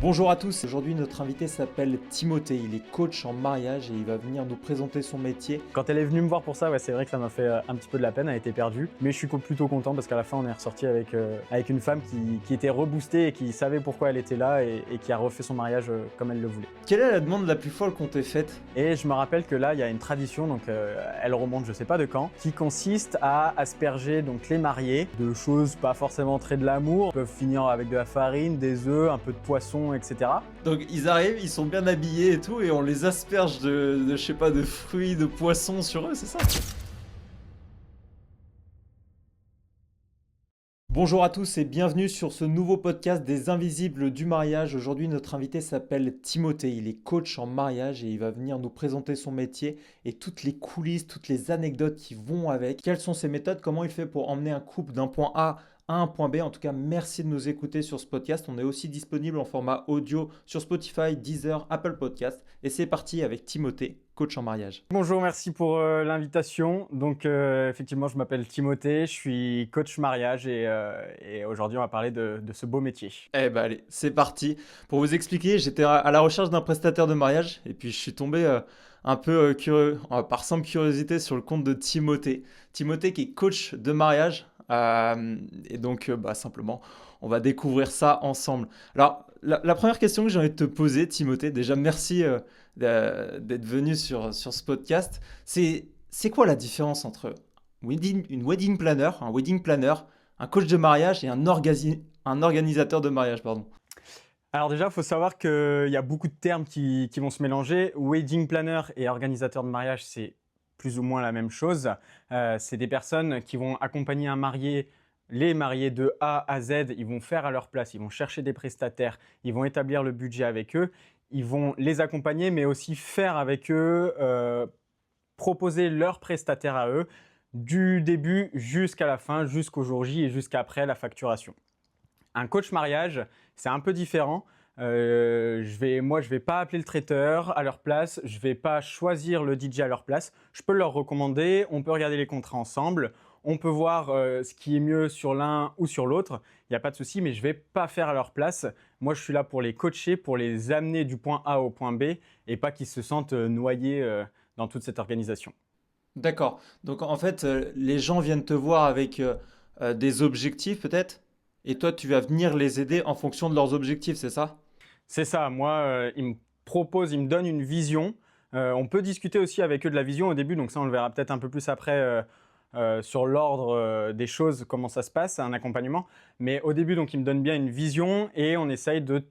Bonjour à tous, aujourd'hui notre invité s'appelle Timothée, il est coach en mariage et il va venir nous présenter son métier. Quand elle est venue me voir pour ça, c'est vrai que ça m'a fait un petit peu de la peine, elle était perdue. Mais je suis plutôt content parce qu'à la fin, on est ressorti avec une femme qui était reboostée et qui savait pourquoi elle était là et qui a refait son mariage comme elle le voulait. Quelle est la demande la plus folle qu'on t'ait faite? Et je me rappelle que là, il y a une tradition, donc elle remonte je sais pas de quand, qui consiste à asperger donc les mariés de choses pas forcément très de l'amour. Ils peuvent finir avec de la farine, des œufs, un peu de poisson, etc. Donc ils arrivent, ils sont bien habillés et tout et on les asperge de je sais pas, de fruits, de poissons sur eux, c'est ça? Bonjour à tous et bienvenue sur ce nouveau podcast des Invisibles du mariage. Aujourd'hui, notre invité s'appelle Timothée. Il est coach en mariage et il va venir nous présenter son métier et toutes les coulisses, toutes les anecdotes qui vont avec. Quelles sont ses méthodes? Comment il fait pour emmener un couple d'un point A à un point B? En tout cas, merci de nous écouter sur ce podcast. On est aussi disponible en format audio sur Spotify, Deezer, Apple Podcast. Et c'est parti avec Timothée, coach en mariage. Bonjour, merci pour l'invitation. Donc effectivement, je m'appelle Timothée, je suis coach mariage et aujourd'hui, on va parler de ce beau métier. Eh ben allez, c'est parti. Pour vous expliquer, j'étais à la recherche d'un prestataire de mariage et puis je suis tombé un peu curieux, par simple curiosité, sur le compte de Timothée. Timothée qui est coach de mariage. Et donc, simplement, on va découvrir ça ensemble. Alors, la première question que j'ai envie de te poser, Timothée, déjà merci d'être venu sur ce podcast. C'est quoi la différence entre une wedding planner, un wedding planner, un coach de mariage et un organisateur de mariage, pardon. Alors déjà, il faut savoir qu'il y a beaucoup de termes qui vont se mélanger. Wedding planner et organisateur de mariage, c'est plus ou moins la même chose. C'est des personnes qui vont accompagner un marié, les mariés de A à Z. Ils vont faire à leur place, ils vont chercher des prestataires, ils vont établir le budget avec eux, ils vont les accompagner, mais aussi faire avec eux, proposer leurs prestataires à eux, du début jusqu'à la fin, jusqu'au jour J et jusqu'après la facturation. Un coach mariage, c'est un peu différent. Je vais pas appeler le traiteur à leur place, je vais pas choisir le DJ à leur place. Je peux leur recommander, on peut regarder les contrats ensemble, on peut voir ce qui est mieux sur l'un ou sur l'autre. Il n'y a pas de souci, mais je vais pas faire à leur place. Moi, je suis là pour les coacher, pour les amener du point A au point B et pas qu'ils se sentent noyés dans toute cette organisation. D'accord. Donc en fait, les gens viennent te voir avec des objectifs peut-être, et toi tu vas venir les aider en fonction de leurs objectifs, c'est ça? C'est ça, moi, ils me proposent, ils me donnent une vision. On peut discuter aussi avec eux de la vision au début, donc ça on le verra peut-être un peu plus après sur l'ordre des choses, comment ça se passe, un accompagnement. Mais au début, donc ils me donnent bien une vision et on essaye de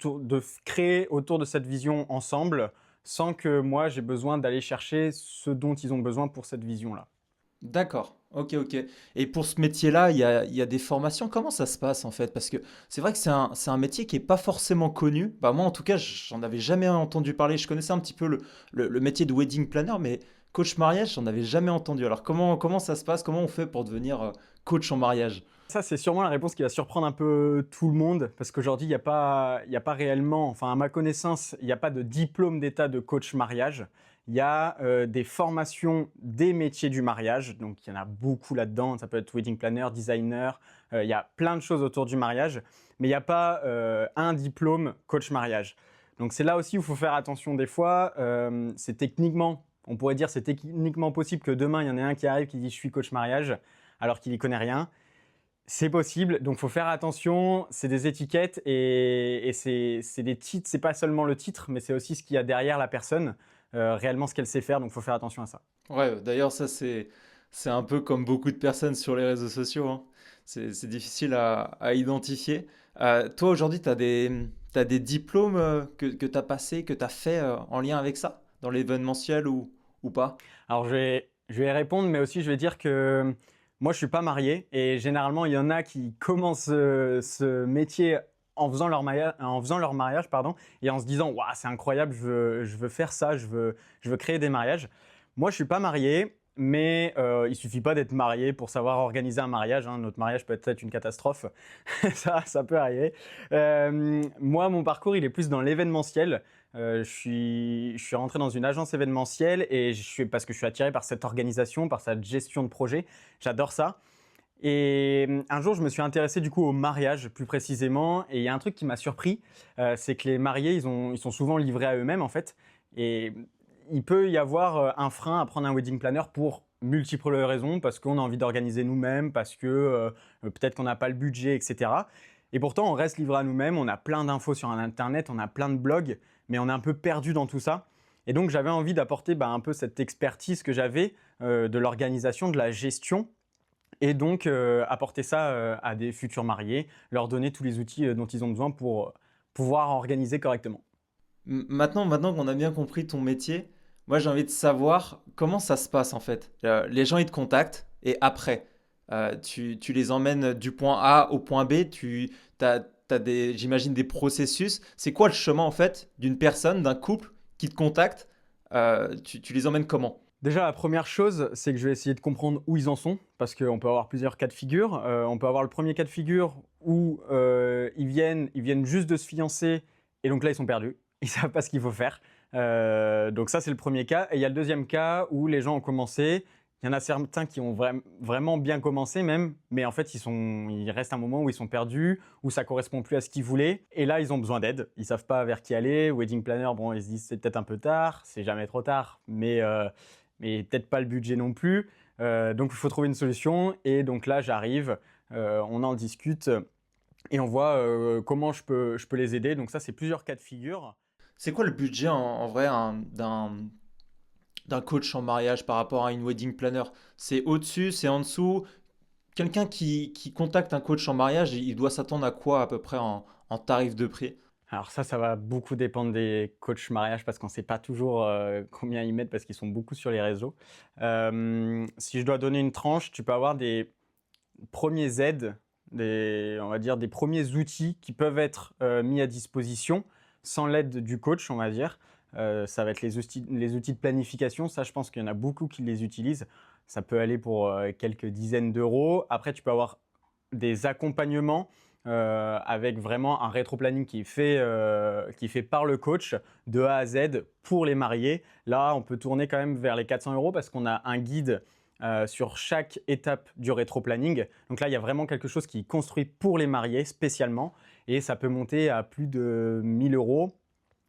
créer autour de cette vision ensemble, sans que moi j'ai besoin d'aller chercher ce dont ils ont besoin pour cette vision-là. D'accord. Ok, ok. Et pour ce métier-là, il y a des formations. Comment ça se passe en fait? Parce que c'est vrai que c'est un métier qui est pas forcément connu. Bah moi en tout cas, j'en avais jamais entendu parler. Je connaissais un petit peu le métier de wedding planner, mais coach mariage, j'en avais jamais entendu. Alors comment ça se passe? Comment on fait pour devenir coach en mariage? Ça, c'est sûrement la réponse qui va surprendre un peu tout le monde, parce qu'aujourd'hui, il y a pas réellement, enfin à ma connaissance, il n'y a pas de diplôme d'état de coach mariage. Il y a des formations des métiers du mariage, donc il y en a beaucoup là-dedans, ça peut être wedding planner, designer, il y a plein de choses autour du mariage, mais il n'y a pas un diplôme coach mariage. Donc c'est là aussi où il faut faire attention des fois, c'est techniquement, on pourrait dire c'est techniquement possible que demain, il y en ait un qui arrive qui dit « je suis coach mariage », alors qu'il n'y connaît rien. C'est possible, donc il faut faire attention, c'est des étiquettes et c'est des titres, c'est pas seulement le titre, mais c'est aussi ce qu'il y a derrière la personne, réellement ce qu'elle sait faire, donc il faut faire attention à ça. Ouais, d'ailleurs, ça, c'est un peu comme beaucoup de personnes sur les réseaux sociaux, hein. C'est difficile à identifier. Toi, aujourd'hui, t'as des diplômes que tu as passés, que tu as fait en lien avec ça, dans l'événementiel ou pas? Alors je vais répondre, mais aussi je vais dire que moi je suis pas marié et généralement il y en a qui commencent ce métier en faisant leur mariage pardon, et en se disant waouh c'est incroyable, je veux faire ça, je veux créer des mariages. Moi je suis pas marié, mais il suffit pas d'être marié pour savoir organiser un mariage, hein. Notre mariage peut être une catastrophe, ça peut arriver. Moi mon parcours il est plus dans l'événementiel. Je suis rentré dans une agence événementielle et parce que je suis attiré par cette organisation, par cette gestion de projet. J'adore ça. Et un jour, je me suis intéressé du coup au mariage plus précisément. Et il y a un truc qui m'a surpris, c'est que les mariés, ils sont souvent livrés à eux-mêmes en fait. Et il peut y avoir un frein à prendre un wedding planner pour multiples raisons, parce qu'on a envie d'organiser nous-mêmes, parce que peut-être qu'on n'a pas le budget, etc. Et pourtant, on reste livré à nous-mêmes, on a plein d'infos sur Internet, on a plein de blogs, mais on est un peu perdu dans tout ça. Et donc, j'avais envie d'apporter un peu cette expertise que j'avais de l'organisation, de la gestion, et donc apporter ça à des futurs mariés, leur donner tous les outils dont ils ont besoin pour pouvoir organiser correctement. Maintenant qu'on a bien compris ton métier, moi j'ai envie de savoir comment ça se passe en fait. Les gens ils te contactent et après, tu les emmènes du point A au point B, t'as des, j'imagine des processus. C'est quoi le chemin en fait d'une personne, d'un couple qui te contacte? Tu les emmènes comment? Déjà, la première chose, c'est que je vais essayer de comprendre où ils en sont, parce qu'on peut avoir plusieurs cas de figure. On peut avoir le premier cas de figure où ils viennent juste de se fiancer, et donc là, ils sont perdus. Ils ne savent pas ce qu'il faut faire. Donc ça, c'est le premier cas. Et il y a le deuxième cas où les gens ont commencé. Il y en a certains qui ont vraiment bien commencé même, mais en fait, il reste un moment où ils sont perdus, où ça correspond plus à ce qu'ils voulaient. Et là, ils ont besoin d'aide. Ils savent pas vers qui aller. Wedding planner, bon, ils se disent c'est peut-être un peu tard, c'est jamais trop tard, mais peut-être pas le budget non plus. Donc il faut trouver une solution. Et donc là, j'arrive, on en discute et on voit comment je peux les aider. Donc ça, c'est plusieurs cas de figure. C'est quoi le budget en vrai d'un coach en mariage par rapport à une wedding planner? C'est au-dessus, c'est en dessous? Quelqu'un qui contacte un coach en mariage, il doit s'attendre à quoi à peu près en tarif de prix? Alors ça va beaucoup dépendre des coachs mariage parce qu'on ne sait pas toujours combien ils mettent parce qu'ils sont beaucoup sur les réseaux. Si je dois donner une tranche, tu peux avoir des premiers aides, on va dire des premiers outils qui peuvent être mis à disposition sans l'aide du coach, on va dire. Ça va être les outils de planification. Ça, je pense qu'il y en a beaucoup qui les utilisent. Ça peut aller pour quelques dizaines d'euros. Après, tu peux avoir des accompagnements avec vraiment un rétro-planning qui est fait par le coach de A à Z pour les mariés. Là, on peut tourner quand même vers les 400 euros parce qu'on a un guide sur chaque étape du rétro-planning. Donc là, il y a vraiment quelque chose qui est construit pour les mariés spécialement et ça peut monter à plus de 1000 euros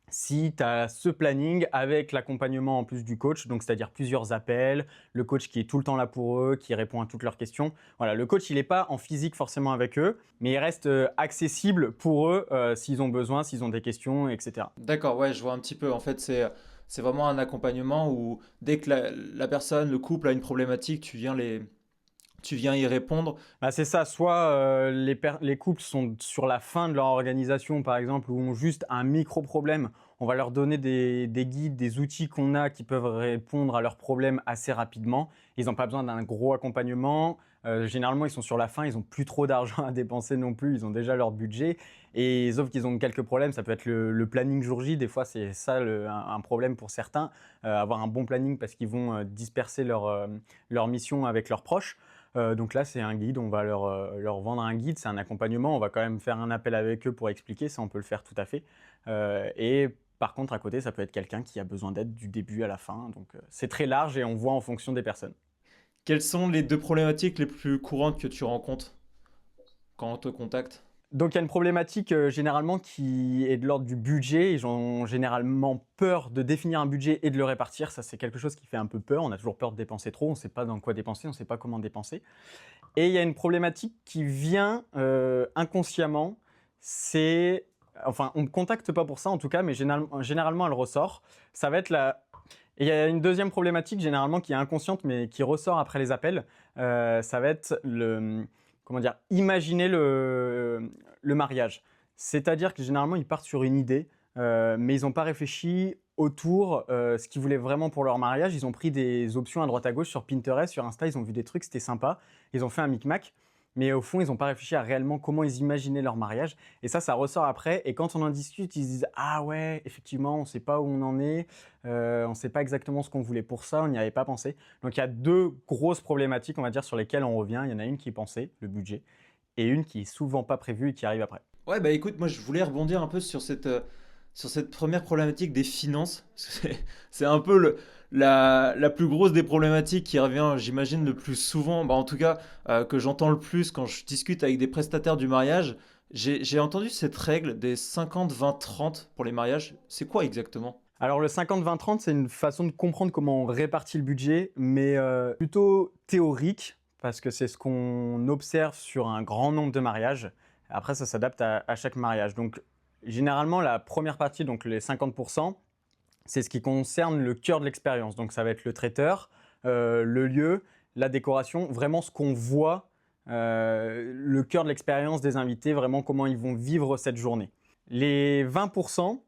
si tu as ce planning avec l'accompagnement en plus du coach, donc c'est-à-dire plusieurs appels, le coach qui est tout le temps là pour eux, qui répond à toutes leurs questions. Voilà, le coach, il n'est pas en physique forcément avec eux, mais il reste accessible pour eux s'ils ont besoin, s'ils ont des questions, etc. D'accord, ouais, je vois un petit peu. En fait, c'est vraiment un accompagnement où dès que la personne, le couple a une problématique, tu viens y répondre. Bah, c'est ça, soit les couples sont sur la fin de leur organisation, par exemple, ou ont juste un micro-problème. On va leur donner des guides, des outils qu'on a qui peuvent répondre à leurs problèmes assez rapidement. Ils n'ont pas besoin d'un gros accompagnement. Généralement, ils sont sur la fin, ils n'ont plus trop d'argent à dépenser non plus, ils ont déjà leur budget. Et sauf qu'ils ont quelques problèmes, ça peut être le planning jour J, des fois c'est ça un problème pour certains, avoir un bon planning parce qu'ils vont disperser leur mission avec leurs proches. Donc là, c'est un guide, on va leur vendre un guide, c'est un accompagnement, on va quand même faire un appel avec eux pour expliquer, ça on peut le faire tout à fait. Et par contre, à côté, ça peut être quelqu'un qui a besoin d'aide du début à la fin. Donc c'est très large et on voit en fonction des personnes. Quelles sont les deux problématiques les plus courantes que tu rencontres quand on te contacte? Donc il y a une problématique généralement qui est de l'ordre du budget. Ils ont généralement peur de définir un budget et de le répartir. Ça, c'est quelque chose qui fait un peu peur. On a toujours peur de dépenser trop. On ne sait pas dans quoi dépenser, on ne sait pas comment dépenser. Et il y a une problématique qui vient inconsciemment. Enfin, on ne me contacte pas pour ça en tout cas, mais généralement elle ressort. Ça va être Et il y a une deuxième problématique généralement qui est inconsciente mais qui ressort après les appels. Ça va être comment dire, imaginer le mariage. C'est-à-dire que généralement ils partent sur une idée, mais ils n'ont pas réfléchi autour ce qu'ils voulaient vraiment pour leur mariage. Ils ont pris des options à droite à gauche sur Pinterest, sur Insta, ils ont vu des trucs, c'était sympa. Ils ont fait un micmac, mais au fond, ils n'ont pas réfléchi à réellement comment ils imaginaient leur mariage. Et ça ressort après. Et quand on en discute, ils se disent « Ah ouais, effectivement, on ne sait pas où on en est, on ne sait pas exactement ce qu'on voulait pour ça, on n'y avait pas pensé. » Donc il y a deux grosses problématiques, on va dire, sur lesquelles on revient. Il y en a une qui est pensée, le budget, et une qui est souvent pas prévue et qui arrive après. Ouais, bah écoute, moi je voulais rebondir un peu sur sur cette première problématique des finances. C'est un peu la plus grosse des problématiques qui revient, j'imagine, le plus souvent, bah, en tout cas, que j'entends le plus quand je discute avec des prestataires du mariage. J'ai entendu cette règle des 50-20-30 pour les mariages. C'est quoi exactement? Alors le 50-20-30, c'est une façon de comprendre comment on répartit le budget, mais plutôt théorique, parce que c'est ce qu'on observe sur un grand nombre de mariages. Après, ça s'adapte à chaque mariage. Donc généralement, la première partie, donc les 50%, c'est ce qui concerne le cœur de l'expérience. Donc ça va être le traiteur, le lieu, la décoration, vraiment ce qu'on voit, le cœur de l'expérience des invités, vraiment comment ils vont vivre cette journée. Les 20%,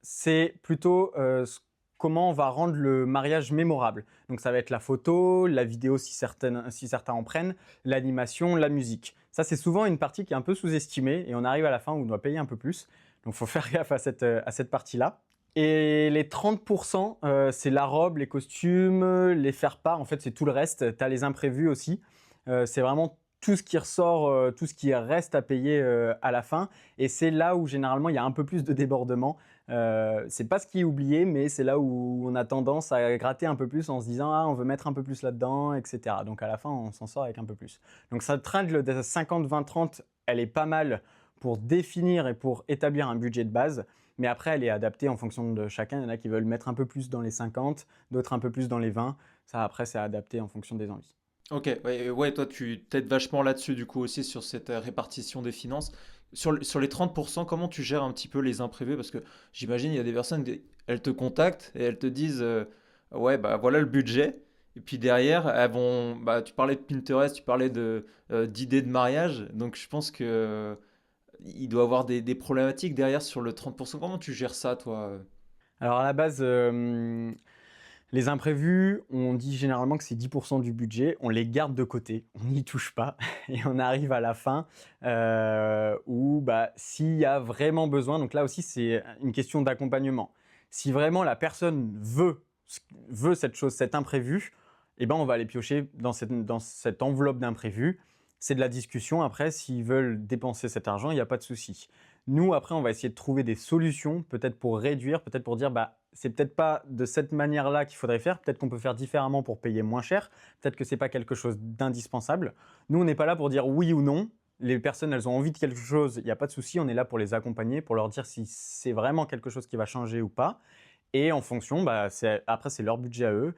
c'est plutôt comment on va rendre le mariage mémorable. Donc ça va être la photo, la vidéo si certains en prennent, l'animation, la musique. Ça, c'est souvent une partie qui est un peu sous-estimée et on arrive à la fin où on doit payer un peu plus. Donc il faut faire gaffe à cette partie-là. Et les 30%, c'est la robe, les costumes, les faire-part. En fait, c'est tout le reste. Tu as les imprévus aussi. C'est vraiment tout ce qui ressort, tout ce qui reste à payer à la fin. Et c'est là où généralement il y a un peu plus de débordement. C'est pas ce qui est oublié, mais c'est là où on a tendance à gratter un peu plus en se disant ah, on veut mettre un peu plus là-dedans, etc. Donc à la fin, on s'en sort avec un peu plus. Donc cette règle de 50-20-30, elle est pas mal pour définir et pour établir un budget de base. Mais après, elle est adaptée en fonction de chacun. Il y en a qui veulent mettre un peu plus dans les 50, d'autres un peu plus dans les 20. Ça, après, c'est adapté en fonction des envies. Ok, ouais, ouais, toi tu t'aides vachement là-dessus du coup aussi sur cette répartition des finances. Sur les 30%, comment tu gères un petit peu les imprévus? Parce que j'imagine il y a des personnes, elles te contactent et elles te disent ouais, bah voilà le budget. Et puis derrière, elles vont, bah, tu parlais de Pinterest, tu parlais d'idées de mariage. Donc je pense que il doit y avoir des problématiques derrière sur le 30%. Comment tu gères ça toi? Alors à la base, les imprévus, on dit généralement que c'est 10% du budget. On les garde de côté, on n'y touche pas. Et on arrive à la fin où bah, s'il y a vraiment besoin, donc là aussi c'est une question d'accompagnement. Si vraiment la personne veut cette chose, cet imprévu, eh ben, on va aller piocher dans cette enveloppe d'imprévu. C'est de la discussion. Après, s'ils veulent dépenser cet argent, il n'y a pas de souci. Nous, après, on va essayer de trouver des solutions, peut-être pour réduire, peut-être pour dire, bah, c'est peut-être pas de cette manière-là qu'il faudrait faire, peut-être qu'on peut faire différemment pour payer moins cher, peut-être que c'est pas quelque chose d'indispensable. Nous, on n'est pas là pour dire oui ou non. Les personnes, elles ont envie de quelque chose, il n'y a pas de souci, on est là pour les accompagner, pour leur dire si c'est vraiment quelque chose qui va changer ou pas. Et en fonction, bah, après, c'est leur budget à eux.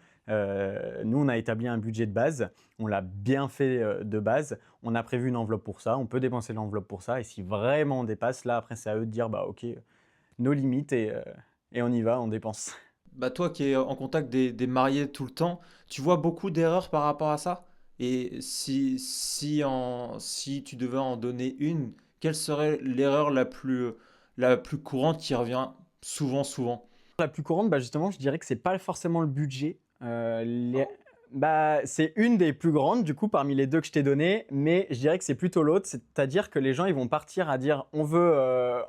Nous, on a établi un budget de base. On l'a bien fait de base. On a prévu une enveloppe pour ça. On peut dépenser l'enveloppe pour ça. Et si vraiment on dépasse, là, après, c'est à eux de dire, bah, OK, nos limites et on y va, on dépense. Bah toi qui es en contact des mariés tout le temps, tu vois beaucoup d'erreurs par rapport à ça? Et si tu devais en donner une, quelle serait l'erreur la plus courante qui revient souvent, souvent? La plus courante, bah, justement, je dirais que c'est pas forcément le budget. Bah, c'est une des plus grandes, du coup, parmi les deux que je t'ai données, mais je dirais que c'est plutôt l'autre. C'est-à-dire que les gens, ils vont partir à dire on veut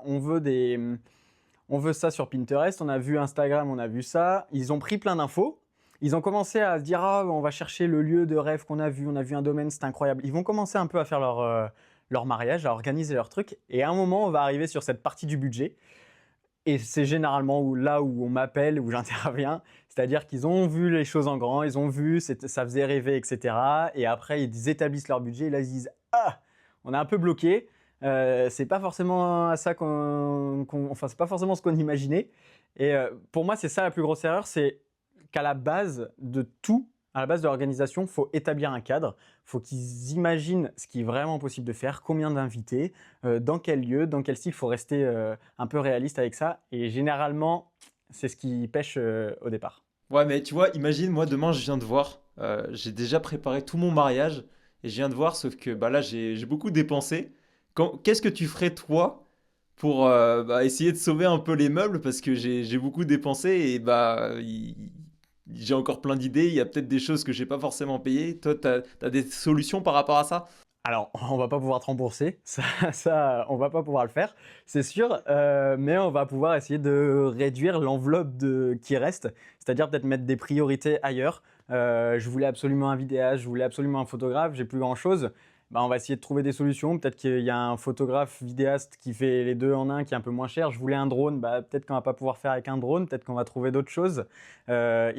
ça sur Pinterest, on a vu Instagram, on a vu ça. Ils ont pris plein d'infos. Ils ont commencé à se dire ah, on va chercher le lieu de rêve qu'on a vu, on a vu un domaine, c'est incroyable. Ils vont commencer un peu à faire leur mariage, à organiser leur truc. Et à un moment, on va arriver sur cette partie du budget. Et c'est généralement là où on m'appelle, où j'interviens. C'est-à-dire qu'ils ont vu les choses en grand, ils ont vu, ça faisait rêver, etc. Et après, ils établissent leur budget. Et là, ils se disent ah, on est un peu bloqué. C'est pas forcément à ça enfin, c'est pas forcément ce qu'on imaginait. Et pour moi, c'est ça la plus grosse erreur, c'est qu'à la base de tout, à la base de l'organisation, il faut établir un cadre. Il faut qu'ils imaginent ce qui est vraiment possible de faire, combien d'invités, dans quel lieu, dans quel style. Il faut rester un peu réaliste avec ça. Et généralement, c'est ce qui pêche au départ. Ouais, mais tu vois, imagine, moi demain je viens de voir, j'ai déjà préparé tout mon mariage et je viens de voir, sauf que bah là j'ai beaucoup dépensé. Qu'est-ce que tu ferais toi pour bah, essayer de sauver un peu les meubles parce que j'ai beaucoup dépensé et bah j'ai encore plein d'idées, il y a peut-être des choses que j'ai pas forcément payées. Toi, t'as des solutions par rapport à ça? Alors, on va pas pouvoir te rembourser, on va pas pouvoir le faire, c'est sûr, mais on va pouvoir essayer de réduire l'enveloppe qui reste, c'est-à-dire peut-être mettre des priorités ailleurs. Je voulais absolument un vidéaste, je voulais absolument un photographe, j'ai plus grand-chose, bah, on va essayer de trouver des solutions. Peut-être qu'il y a un photographe vidéaste qui fait les deux en un, qui est un peu moins cher. Je voulais un drone, bah, peut-être qu'on va pas pouvoir faire avec un drone, peut-être qu'on va trouver d'autres choses. Il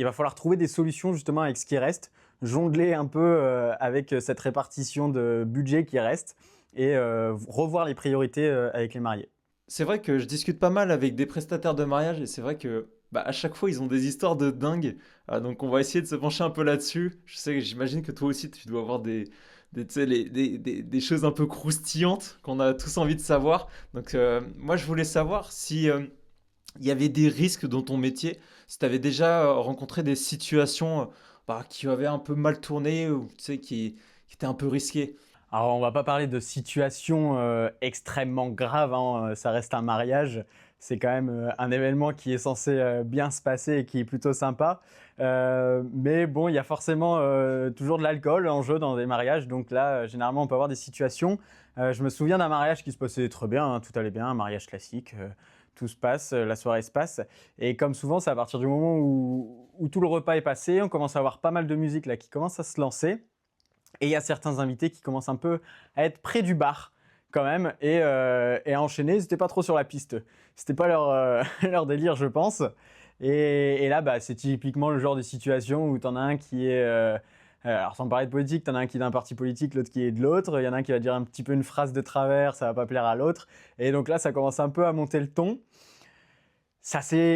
va falloir trouver des solutions justement avec ce qui reste, jongler un peu avec cette répartition de budget qui reste et revoir les priorités avec les mariés. C'est vrai que je discute pas mal avec des prestataires de mariage et c'est vrai que bah, à chaque fois ils ont des histoires de dingue. Donc on va essayer de se pencher un peu là-dessus. Je sais, j'imagine que toi aussi tu dois avoir tu sais, des choses un peu croustillantes qu'on a tous envie de savoir. Donc moi je voulais savoir si il y avait des risques dans ton métier, si tu avais déjà rencontré des situations bah, qui avaient un peu mal tourné ou tu sais, qui étaient un peu risquées. Alors, on va pas parler de situation extrêmement grave, hein, ça reste un mariage. C'est quand même un événement qui est censé bien se passer et qui est plutôt sympa. Mais bon, il y a forcément toujours de l'alcool en jeu dans des mariages. Donc là, généralement, on peut avoir des situations. Je me souviens d'un mariage qui se passait très bien, hein, tout allait bien, un mariage classique. Tout se passe, la soirée se passe. Et comme souvent, c'est à partir du moment où tout le repas est passé, on commence à avoir pas mal de musique là qui commence à se lancer. Et il y a certains invités qui commencent un peu à être près du bar quand même et à enchaîner. Ils n'étaient pas trop sur la piste. C'était pas leur, leur délire, je pense. Et là, bah, c'est typiquement le genre de situation où tu en as un qui est... alors sans parler de politique, tu en as un qui est d'un parti politique, l'autre qui est de l'autre. Il y en a un qui va dire un petit peu une phrase de travers, ça va pas plaire à l'autre. Et donc là, ça commence un peu à monter le ton.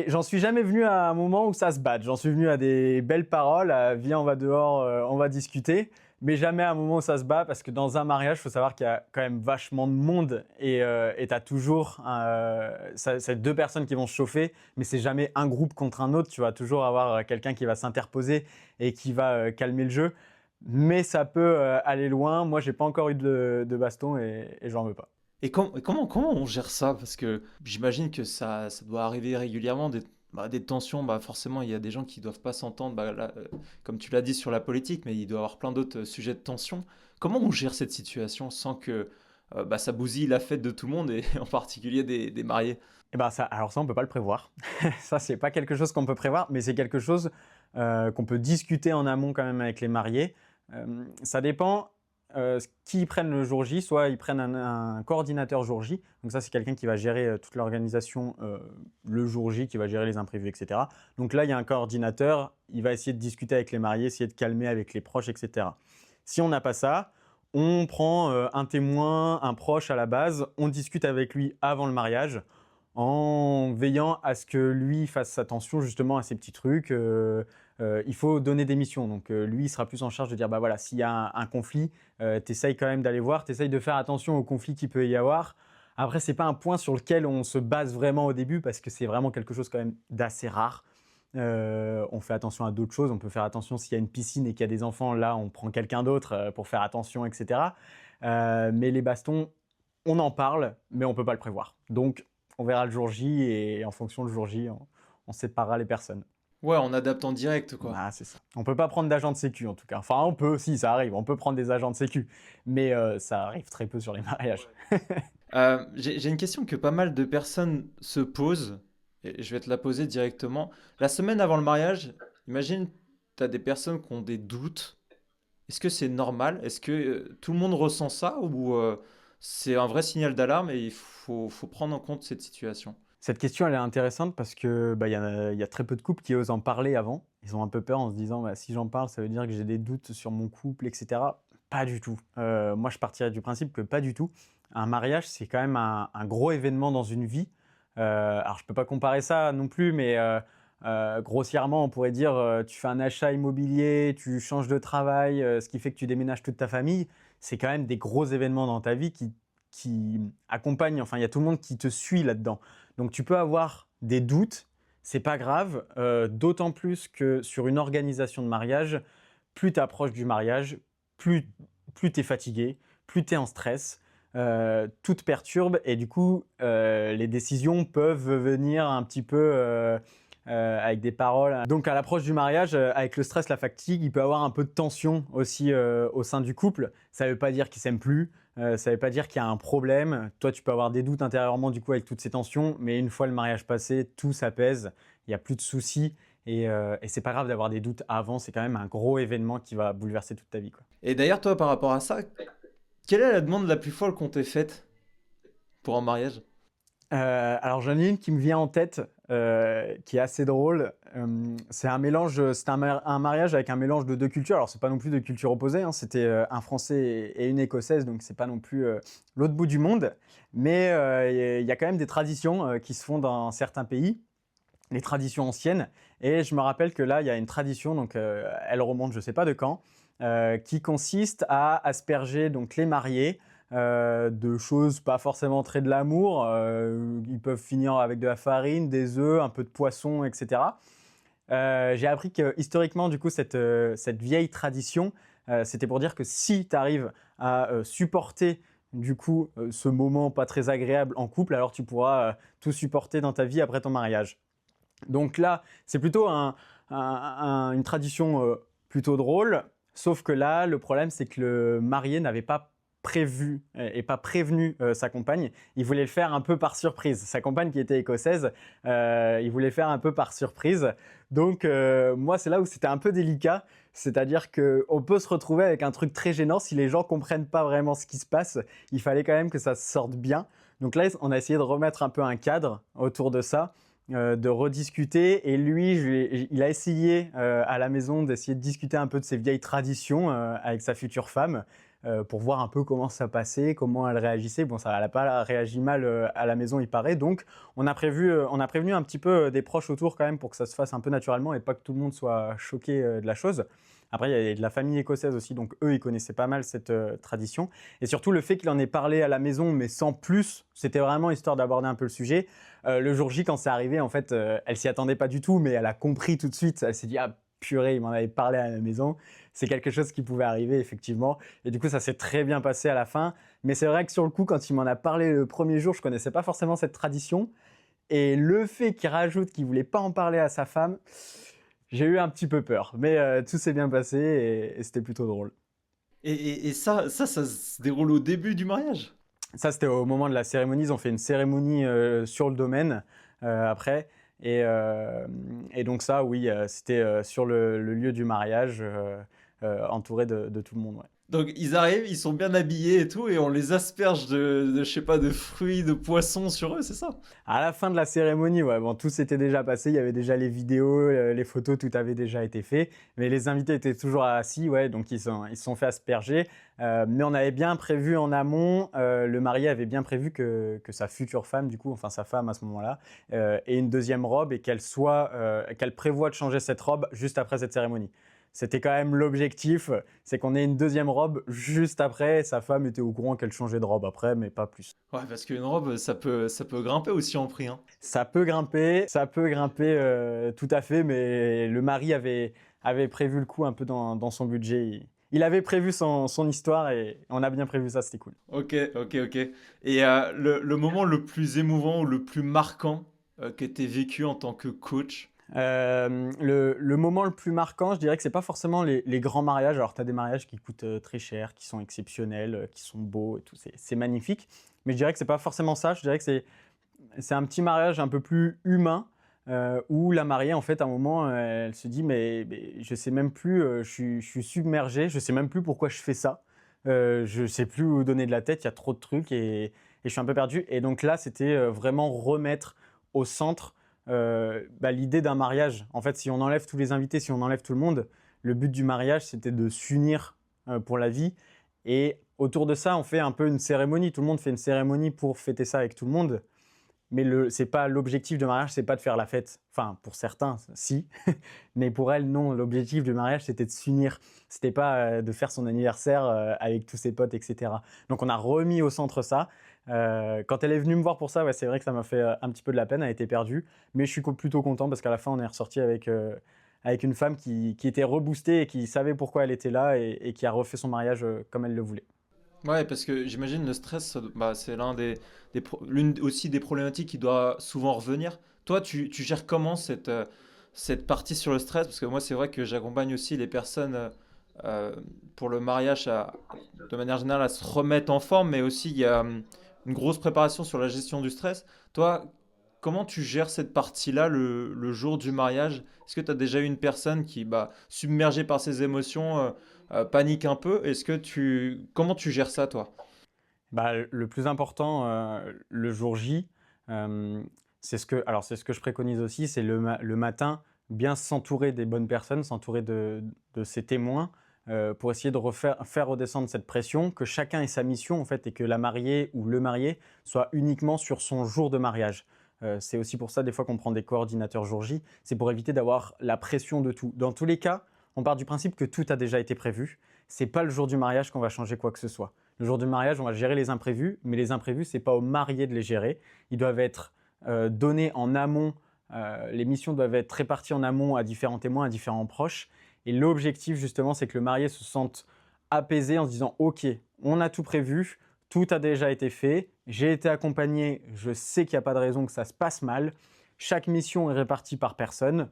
J'en suis jamais venu à un moment où ça se batte. J'en suis venu à des belles paroles, à viens, on va dehors, on va discuter, mais jamais à un moment où ça se bat parce que dans un mariage, il faut savoir qu'il y a quand même vachement de monde et tu as toujours c'est deux personnes qui vont se chauffer, mais c'est jamais un groupe contre un autre. Tu vas toujours avoir quelqu'un qui va s'interposer et qui va calmer le jeu, mais ça peut aller loin. Moi, j'ai pas encore eu de baston et j'en veux pas. Et comment on gère ça? Parce que j'imagine que ça doit arriver régulièrement, des tensions. Bah forcément, il y a des gens qui doivent pas s'entendre, bah, là, comme tu l'as dit sur la politique, mais il doit y avoir plein d'autres sujets de tension. Comment on gère cette situation sans que bah, ça bousille la fête de tout le monde et en particulier des mariés? Eh ben ça, alors ça, on peut pas le prévoir. Ça, c'est pas quelque chose qu'on peut prévoir, mais c'est quelque chose qu'on peut discuter en amont quand même avec les mariés. Ça dépend qui ils prennent le jour J. Soit ils prennent un coordinateur jour J. Donc ça, c'est quelqu'un qui va gérer toute l'organisation le jour J, qui va gérer les imprévus, etc. Donc là, il y a un coordinateur. Il va essayer de discuter avec les mariés, essayer de calmer avec les proches, etc. Si on n'a pas ça, on prend un témoin, un proche à la base. On discute avec lui avant le mariage en veillant à ce que lui fasse attention justement à ces petits trucs. Il faut donner des missions. Donc lui, il sera plus en charge de dire, bah voilà, s'il y a un conflit, tu essayes quand même d'aller voir, tu essayes de faire attention au conflit qu'il peut y avoir. Après, ce n'est pas un point sur lequel on se base vraiment au début parce que c'est vraiment quelque chose quand même d'assez rare. On fait attention à d'autres choses. On peut faire attention s'il y a une piscine et qu'il y a des enfants. Là, on prend quelqu'un d'autre pour faire attention, etc. Mais les bastons, on en parle, mais on ne peut pas le prévoir. Donc, on verra le jour J et en fonction du jour J, on séparera les personnes. Ouais, on adapte en direct, quoi. Ah, c'est ça. On peut pas prendre d'agent de sécu en tout cas. Enfin, on peut, si, ça arrive. On peut prendre des agents de sécu, mais ça arrive très peu sur les mariages. J'ai une question que pas mal de personnes se posent, et je vais te la poser directement. La semaine avant le mariage, imagine, tu as des personnes qui ont des doutes. Est-ce que c'est normal? Est-ce que tout le monde ressent ça ou c'est un vrai signal d'alarme et faut prendre en compte cette situation? Cette question, elle est intéressante parce que bah, y a très peu de couples qui osent en parler avant. Ils ont un peu peur en se disant bah, si j'en parle, ça veut dire que j'ai des doutes sur mon couple, etc. Pas du tout. Moi, je partirais du principe que pas du tout. Un mariage, c'est quand même un gros événement dans une vie. Alors, je peux pas comparer ça non plus, mais grossièrement, on pourrait dire tu fais un achat immobilier, tu changes de travail, ce qui fait que tu déménages toute ta famille. C'est quand même des gros événements dans ta vie qui accompagnent. Enfin, il y a tout le monde qui te suit là-dedans. Donc tu peux avoir des doutes, c'est pas grave, d'autant plus que sur une organisation de mariage, plus tu approches du mariage, plus tu es fatigué, plus tu es en stress, tout te perturbe et du coup les décisions peuvent venir un petit peu avec des paroles. Donc à l'approche du mariage, avec le stress, la fatigue, il peut y avoir un peu de tension aussi au sein du couple. Ça ne veut pas dire qu'ils s'aiment plus, ça ne veut pas dire qu'il y a un problème. Toi, tu peux avoir des doutes intérieurement du coup avec toutes ces tensions, mais une fois le mariage passé, tout s'apaise, il n'y a plus de soucis et c'est pas grave d'avoir des doutes avant. C'est quand même un gros événement qui va bouleverser toute ta vie, quoi. Et d'ailleurs, toi, par rapport à ça, Quelle est la demande la plus folle qu'on t'ait faite pour un mariage? Alors j'en ai une qui me vient en tête, qui est assez drôle. C'est un mélange, c'était un mariage avec un mélange de 2 cultures. Alors c'est pas non plus de cultures opposées, hein, c'était, un Français et une Écossaise, donc c'est pas non plus, l'autre bout du monde. Mais, il y a quand même des traditions, qui se font dans certains pays, les traditions anciennes. Et je me rappelle que là, il y a une tradition, donc, elle remonte je sais pas de quand, qui consiste à asperger donc les mariés de choses pas forcément très de l'amour. Ils peuvent finir avec de la farine, des œufs, un peu de poisson, etc. J'ai appris que historiquement, du coup, cette vieille tradition, c'était pour dire que si tu arrives à supporter du coup ce moment pas très agréable en couple, alors tu pourras tout supporter dans ta vie après ton mariage. Donc là, c'est plutôt une tradition plutôt drôle, sauf que là, le problème, c'est que le marié n'avait pas prévu et pas prévenu sa compagne. Il voulait le faire un peu par surprise. Sa compagne, qui était écossaise, il voulait faire un peu par surprise. Donc, moi, c'est là où c'était un peu délicat. C'est-à-dire qu'on peut se retrouver avec un truc très gênant si les gens comprennent pas vraiment ce qui se passe. Il fallait quand même que ça sorte bien. Donc là, on a essayé de remettre un peu un cadre autour de ça, de rediscuter. Et lui, il a essayé à la maison d'essayer de discuter un peu de ses vieilles traditions avec sa future femme pour voir un peu comment ça passait, comment elle réagissait. Bon, ça, elle n'a pas réagi mal à la maison, il paraît. Donc, on a prévenu un petit peu des proches autour quand même pour que ça se fasse un peu naturellement et pas que tout le monde soit choqué de la chose. Après, il y a de la famille écossaise aussi, donc eux, ils connaissaient pas mal cette tradition. Et surtout, le fait qu'il en ait parlé à la maison, mais sans plus, c'était vraiment histoire d'aborder un peu le sujet. Le jour J, quand c'est arrivé, en fait, elle s'y attendait pas du tout, mais elle a compris tout de suite. Elle s'est dit, ah purée, il m'en avait parlé à la maison. C'est quelque chose qui pouvait arriver, effectivement. Et du coup, ça s'est très bien passé à la fin. Mais c'est vrai que sur le coup, quand il m'en a parlé le premier jour, je connaissais pas forcément cette tradition. Et le fait qu'il rajoute qu'il voulait pas en parler à sa femme, j'ai eu un petit peu peur. Mais tout s'est bien passé et c'était plutôt drôle. Et ça se déroule au début du mariage? Ça, c'était au moment de la cérémonie. Ils ont fait une cérémonie sur le domaine après. Et donc ça, oui, c'était sur le lieu du mariage, entouré de tout le monde. Ouais. Donc ils arrivent, ils sont bien habillés et tout, et on les asperge je sais pas, de fruits, de poissons sur eux, c'est ça? À la fin de la cérémonie, ouais, bon, tout s'était déjà passé. Il y avait déjà les vidéos, les photos, tout avait déjà été fait. Mais les invités étaient toujours assis, ouais, donc ils se sont fait asperger. Mais on avait bien prévu en amont, le marié avait bien prévu que sa future femme, du coup, enfin sa femme à ce moment-là, ait une deuxième robe et qu'elle prévoit de changer cette robe juste après cette cérémonie. C'était quand même l'objectif, c'est qu'on ait une deuxième robe juste après. Sa femme était au courant qu'elle changeait de robe après, mais pas plus. Ouais, parce qu'une robe, ça peut grimper aussi en prix, hein. Ça peut grimper tout à fait, mais le mari avait prévu le coup un peu dans son budget. Il avait prévu son histoire et on a bien prévu ça, c'était cool. Ok, ok, ok. Et le moment le plus émouvant ou le plus marquant que tu vécu en tant que coach? Le moment le plus marquant, je dirais que c'est pas forcément les grands mariages. Alors, tu as des mariages qui coûtent très cher, qui sont exceptionnels, qui sont beaux et tout, c'est magnifique. Mais je dirais que c'est pas forcément ça. Je dirais que c'est un petit mariage un peu plus humain où la mariée, en fait, à un moment, elle se dit mais je sais même plus, je suis submergée, je sais même plus pourquoi je fais ça. Je sais plus où donner de la tête, il y a trop de trucs et je suis un peu perdu. Et donc là, c'était vraiment remettre au centre l'idée d'un mariage. En fait, si on enlève tous les invités, si on enlève tout le monde, le but du mariage, c'était de s'unir pour la vie. Et autour de ça, on fait un peu une cérémonie. Tout le monde fait une cérémonie pour fêter ça avec tout le monde. Mais c'est pas l'objectif du mariage, c'est pas de faire la fête. Enfin, pour certains, si. Mais pour elle, non. L'objectif du mariage, c'était de s'unir. C'était pas de faire son anniversaire avec tous ses potes, etc. Donc, on a remis au centre ça. Quand elle est venue me voir pour ça, ouais, c'est vrai que ça m'a fait un petit peu de la peine. Elle était perdue. Mais je suis plutôt content parce qu'à la fin, on est ressorti avec une femme qui était reboostée et qui savait pourquoi elle était là et qui a refait son mariage comme elle le voulait. Ouais, parce que j'imagine le stress, bah, c'est l'une aussi des problématiques qui doit souvent revenir. Toi, tu gères comment cette partie sur le stress? Parce que moi, c'est vrai que j'accompagne aussi les personnes pour le mariage de manière générale à se remettre en forme, mais aussi il y a une grosse préparation sur la gestion du stress. Toi, comment tu gères cette partie-là le jour du mariage? Est-ce que tu as déjà eu une personne qui, bah, submergée par ses émotions, paniquent un peu. Comment tu gères ça, toi? Bah, le plus important, le jour J, c'est ce que je préconise aussi, c'est le matin, bien s'entourer des bonnes personnes, s'entourer de ses témoins, pour essayer de faire redescendre cette pression, que chacun ait sa mission en fait et que la mariée ou le marié soit uniquement sur son jour de mariage. C'est aussi pour ça des fois qu'on prend des coordinateurs jour J, c'est pour éviter d'avoir la pression de tout. Dans tous les cas, on part du principe que tout a déjà été prévu. C'est pas le jour du mariage qu'on va changer quoi que ce soit. Le jour du mariage, on va gérer les imprévus, mais les imprévus, ce n'est pas aux mariés de les gérer. Ils doivent être donnés en amont. Les missions doivent être réparties en amont à différents témoins, à différents proches. Et l'objectif, justement, c'est que le marié se sente apaisé en se disant « Ok, on a tout prévu, tout a déjà été fait, j'ai été accompagné, je sais qu'il n'y a pas de raison que ça se passe mal. Chaque mission est répartie par personne.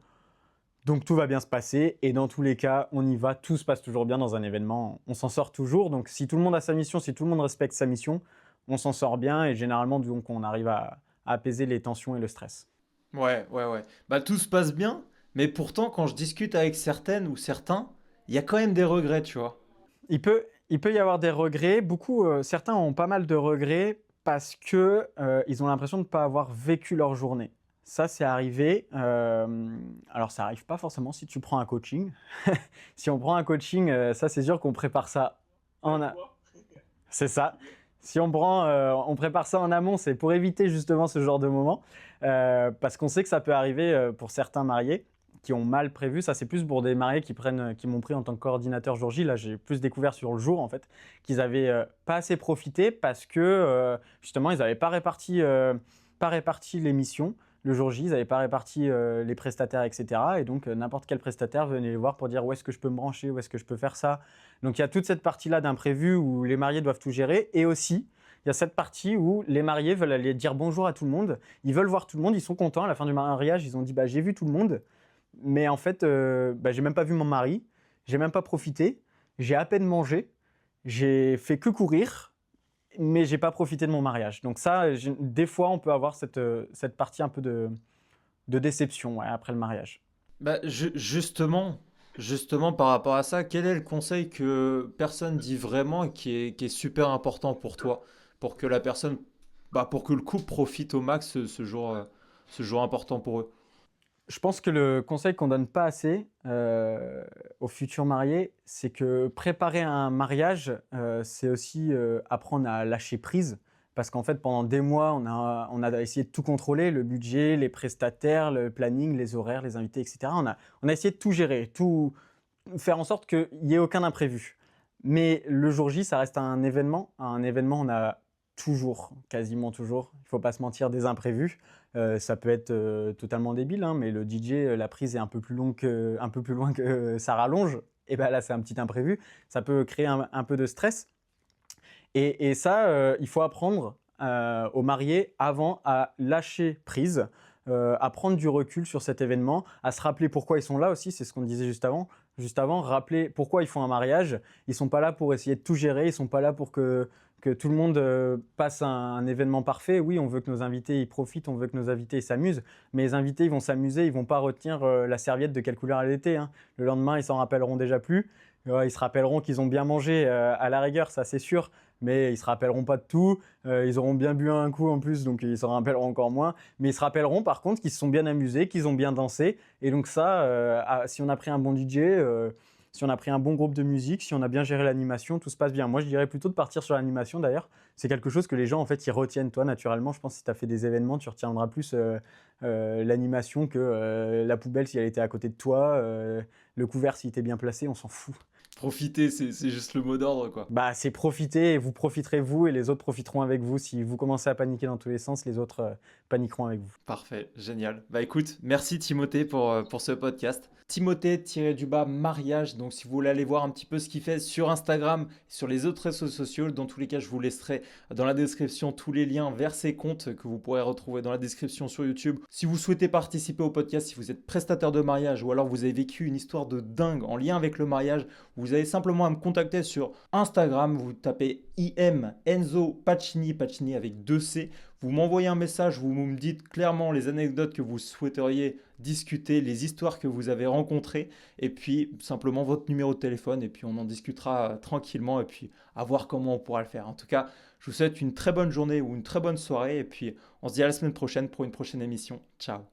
Donc tout va bien se passer et dans tous les cas, on y va, tout se passe toujours bien dans un événement, on s'en sort toujours. Donc si tout le monde a sa mission, si tout le monde respecte sa mission, on s'en sort bien et généralement donc on arrive à apaiser les tensions et le stress. Ouais, ouais, ouais. Bah, tout se passe bien, mais pourtant, quand je discute avec certaines ou certains, il y a quand même des regrets, tu vois. Il peut y avoir des regrets, certains ont pas mal de regrets parce que ils ont l'impression de ne pas avoir vécu leur journée. Ça, c'est arrivé. Alors, ça arrive pas forcément si tu prends un coaching. Si on prend un coaching, ça, c'est sûr qu'on prépare ça en C'est ça. Si on prépare ça en amont, c'est pour éviter justement ce genre de moment. Parce qu'on sait que ça peut arriver pour certains mariés qui ont mal prévu. Ça, c'est plus pour des mariés qui m'ont pris en tant que coordinateur jour J. Là, j'ai plus découvert sur le jour, en fait, qu'ils avaient pas assez profité parce que, justement, ils n'avaient pas réparti les missions. Le jour J, ils n'avaient pas réparti les prestataires, etc. Et donc, n'importe quel prestataire venait les voir pour dire où est-ce que je peux me brancher, où est-ce que je peux faire ça. Donc, il y a toute cette partie-là d'imprévu où les mariés doivent tout gérer. Et aussi, il y a cette partie où les mariés veulent aller dire bonjour à tout le monde. Ils veulent voir tout le monde, ils sont contents. À la fin du mariage, ils ont dit bah, j'ai vu tout le monde. Mais en fait, j'ai même pas vu mon mari. J'ai même pas profité. J'ai à peine mangé. J'ai fait que courir. Mais j'ai pas profité de mon mariage. Donc ça, des fois, on peut avoir cette partie un peu de déception ouais, après le mariage. Bah, justement, par rapport à ça, quel est le conseil que personne dit vraiment et qui est super important pour toi, pour que la personne, bah, pour que le couple profite au max ce jour important pour eux? Je pense que le conseil qu'on donne pas assez aux futurs mariés, c'est que préparer un mariage, c'est aussi apprendre à lâcher prise. Parce qu'en fait, pendant des mois, on a essayé de tout contrôler, le budget, les prestataires, le planning, les horaires, les invités, etc. On a essayé de tout gérer, tout faire en sorte qu'il n'y ait aucun imprévu. Mais le jour J, ça reste un événement. Un événement, on a toujours, quasiment toujours, il ne faut pas se mentir, des imprévus. Ça peut être totalement débile, hein, mais le DJ, la prise est un peu plus loin que ça rallonge. Et ben là, c'est un petit imprévu. Ça peut créer un peu de stress. Et ça, il faut apprendre aux mariés avant à lâcher prise, à prendre du recul sur cet événement, à se rappeler pourquoi ils sont là aussi, c'est ce qu'on disait juste avant. Juste avant, rappeler pourquoi ils font un mariage. Ils ne sont pas là pour essayer de tout gérer, ils ne sont pas là pour que tout le monde passe un événement parfait. Oui, on veut que nos invités y profitent, on veut que nos invités s'amusent, mais les invités ils vont s'amuser, ils ne vont pas retenir la serviette de quelle couleur elle était. Hein. Le lendemain, ils s'en rappelleront déjà plus. Ils se rappelleront qu'ils ont bien mangé à la rigueur, ça c'est sûr, mais ils se rappelleront pas de tout. Ils auront bien bu un coup en plus, donc ils s'en rappelleront encore moins. Mais ils se rappelleront par contre qu'ils se sont bien amusés, qu'ils ont bien dansé. Et donc ça, si on a pris un bon DJ, si on a pris un bon groupe de musique, si on a bien géré l'animation, tout se passe bien. Moi, je dirais plutôt de partir sur l'animation d'ailleurs. C'est quelque chose que les gens en fait ils retiennent. Toi, naturellement, je pense que si tu as fait des événements, tu retiendras plus l'animation que la poubelle si elle était à côté de toi, le couvert s'il était bien placé, on s'en fout. Profiter, c'est juste le mot d'ordre, quoi. Bah, c'est profiter et vous profiterez vous et les autres profiteront avec vous. Si vous commencez à paniquer dans tous les sens, les autres paniqueront avec vous. Parfait, génial. Bah écoute, merci Timothée pour ce podcast. Timothée-du-bas mariage, donc si vous voulez aller voir un petit peu ce qu'il fait sur Instagram, sur les autres réseaux sociaux, dans tous les cas je vous laisserai dans la description tous les liens vers ses comptes que vous pourrez retrouver dans la description sur YouTube. Si vous souhaitez participer au podcast, si vous êtes prestataire de mariage ou alors vous avez vécu une histoire de dingue en lien avec le mariage, vous avez simplement à me contacter sur Instagram, vous tapez IM Enzo Pacini, Pacini avec 2 C. Vous m'envoyez un message, vous me dites clairement les anecdotes que vous souhaiteriez discuter les histoires que vous avez rencontrées et puis simplement votre numéro de téléphone et puis on en discutera tranquillement et puis à voir comment on pourra le faire. En tout cas, je vous souhaite une très bonne journée ou une très bonne soirée et puis on se dit à la semaine prochaine pour une prochaine émission. Ciao.